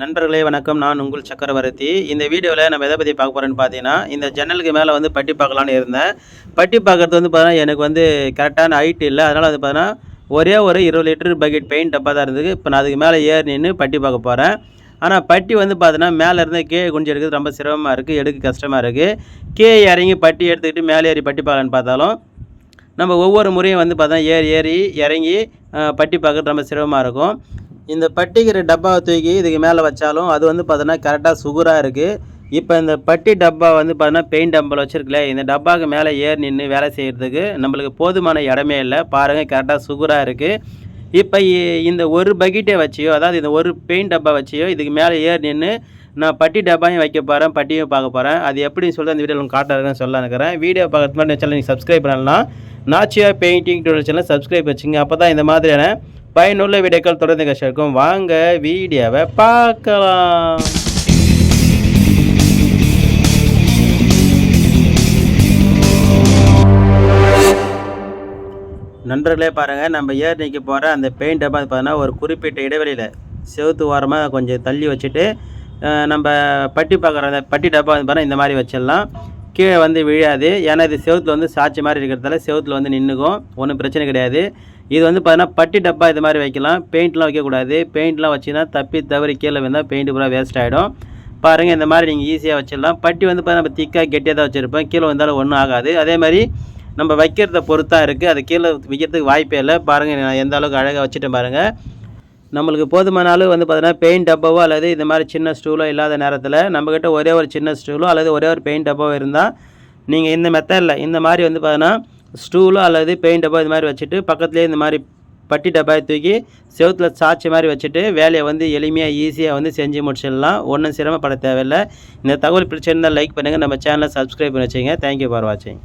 நண்பர்களே வணக்கம். நான் உங்கள் சக்கரவர்த்தி. இந்த வீடியோவில் நம்ம எதை பற்றி பார்க்க போகிறோன்னு பார்த்தீங்கன்னா, இந்த ஜன்னலுக்கு மேலே வந்து பட்டி பார்க்கலான்னு இருந்தேன். பட்டி பார்க்குறது வந்து பார்த்தீங்கன்னா, எனக்கு வந்து கரெக்டான ஹைட் இல்லை. அதனால் வந்து பார்த்தீங்கன்னா, ஒரே ஒரு 20 லிட்டர் பக்கெட் பெயிண்ட் டப்பா தான் இருந்தது. இப்போ நான் அதுக்கு மேலே ஏறி நின்று பட்டி பார்க்க போகிறேன். ஆனால் பட்டி வந்து பார்த்தீங்கன்னா, மேலேருந்து கீழே குனிஞ்சு எடுக்கிறது ரொம்ப சிரமமாக இருக்குது, எடுக்க கஷ்டமாக இருக்குது. கீழே இறங்கி பட்டி எடுத்துக்கிட்டு மேலே ஏறி பட்டி பார்க்கலான்னு பார்த்தாலும், நம்ம ஒவ்வொரு முறையும் வந்து பார்த்தோன்னா ஏறி இறங்கி பட்டி பார்க்குறது ரொம்ப சிரமமாக இருக்கும். இந்த பட்டிக்கிற டப்பாவை தூக்கி இதுக்கு மேலே வச்சாலும் அது வந்து பார்த்தோன்னா கரெக்டாக சுகுராக இருக்குது. இப்போ இந்த பட்டி டப்பா வந்து பார்த்தோன்னா பெயிண்ட் டப்பாவில் வச்சுருக்கல, இந்த டப்பாவுக்கு மேலே ஏறி நின்று வேலை செய்கிறதுக்கு நம்மளுக்கு போதுமான இடமே இல்லை. பாருங்கள், கரெக்டாக சுகுராக இருக்குது. இப்போ இந்த ஒரு பக்கெட்டை வச்சியோ, அதாவது இந்த ஒரு பெயிண்ட் டப்பா வச்சியோ இதுக்கு மேலே ஏறி நின்று நான் பட்டி டப்பாயும் வைக்க போகிறேன், பட்டியும் பார்க்க போகிறேன். அது எப்படின்னு சொல்லிட்டு அந்த வீடியோவில் காட்டுறதுன்னு சொல்ல நினைக்கிறேன். வீடியோ பார்க்கறது மாதிரி சேனல் நீங்கள் சப்ஸ்கிரைப் பண்ணலாம். நாச்சியா பெயிண்டிங் டூட்டல் சேனல் சப்ஸ்கிரைப் வச்சுங்க. அப்போ தான் இந்த மாதிரியான பயனுள்ள வீடியோக்கள் தொடர்ந்து கஷ்டம். வாங்க வீடியோவை பார்க்கலாம். நண்பர்களே பாருங்கள், நம்ம ஏர் நிற்க போகிற அந்த பெயிண்ட் டப்பா பார்த்தீங்கன்னா ஒரு குறிப்பிட்ட இடைவெளியில் செவுத்து ஓரமாக கொஞ்சம் தள்ளி வச்சுட்டு நம்ம பட்டி பார்க்குற அந்த பட்டி டப்பா வந்து பார்த்தா இந்த மாதிரி வச்சிடலாம். கீழே வந்து விழாது. ஏன்னா இது செவுத்தில் வந்து சாட்சி மாதிரி இருக்கிறதால செவுத்தில் வந்து நின்றுக்கும், ஒன்றும் பிரச்சனை கிடையாது. இது வந்து பார்த்தீங்கன்னா பட்டி டப்பா இது மாதிரி வைக்கலாம். பெயிண்ட்லாம் வைக்கக்கூடாது. பெயிண்ட்லாம் வச்சிங்கன்னா தப்பி தவறி கீழே வந்தால் பெயிண்ட் பூரா வேஸ்ட் ஆகிடும். பாருங்கள், இந்த மாதிரி நீங்கள் ஈஸியாக வச்சிடலாம். பட்டி வந்து பார்த்தீங்கன்னா நம்ம திக்காக கெட்டியாக தான் வச்சுருப்போம், கீழே வந்தாலும் ஒன்றும் ஆகாது. அதே மாதிரி நம்ம வைக்கிறத பொறுத்தான் இருக்குது, அது கீழே வைக்கிறதுக்கு வாய்ப்பே இல்லை. பாருங்கள், நான் எந்த அளவுக்கு அழகாக வச்சுட்டேன் பாருங்கள். நம்மளுக்கு போதுமான அளவு வந்து பார்த்தீங்கன்னா பெயிண்ட் டப்பாவோ அல்லது இந்த மாதிரி சின்ன ஸ்டூலோ இல்லாத நேரத்தில் நம்மக்கிட்ட ஒரே ஒரு சின்ன ஸ்டூலோ அல்லது ஒரே ஒரு பெயிண்ட் டப்பாவோ இருந்தால் நீங்கள் இந்த மெத்தடில் இந்த மாதிரி வந்து பார்த்தீங்கன்னா ஸ்டூலோ அல்லது பெயிண்ட் டப்பா இது மாதிரி வச்சுட்டு பக்கத்துலேயே இந்த மாதிரி பட்டி டப்பாயை தூக்கி செவுத்தில் சாட்சி மாதிரி வச்சுட்டு வேலையை வந்து எளிமையாக ஈஸியாக வந்து செஞ்சு முடிச்சிடலாம். ஒன்றும் சிரமப்பட தேவையில்லை. இந்த தகவல் பிடிச்சிருந்தால் லைக் பண்ணுங்கள், நம்ம சேனலை சப்ஸ்கிரைப் பண்ணி வச்சுங்க. தேங்க்யூ ஃபார் வாட்சிங்.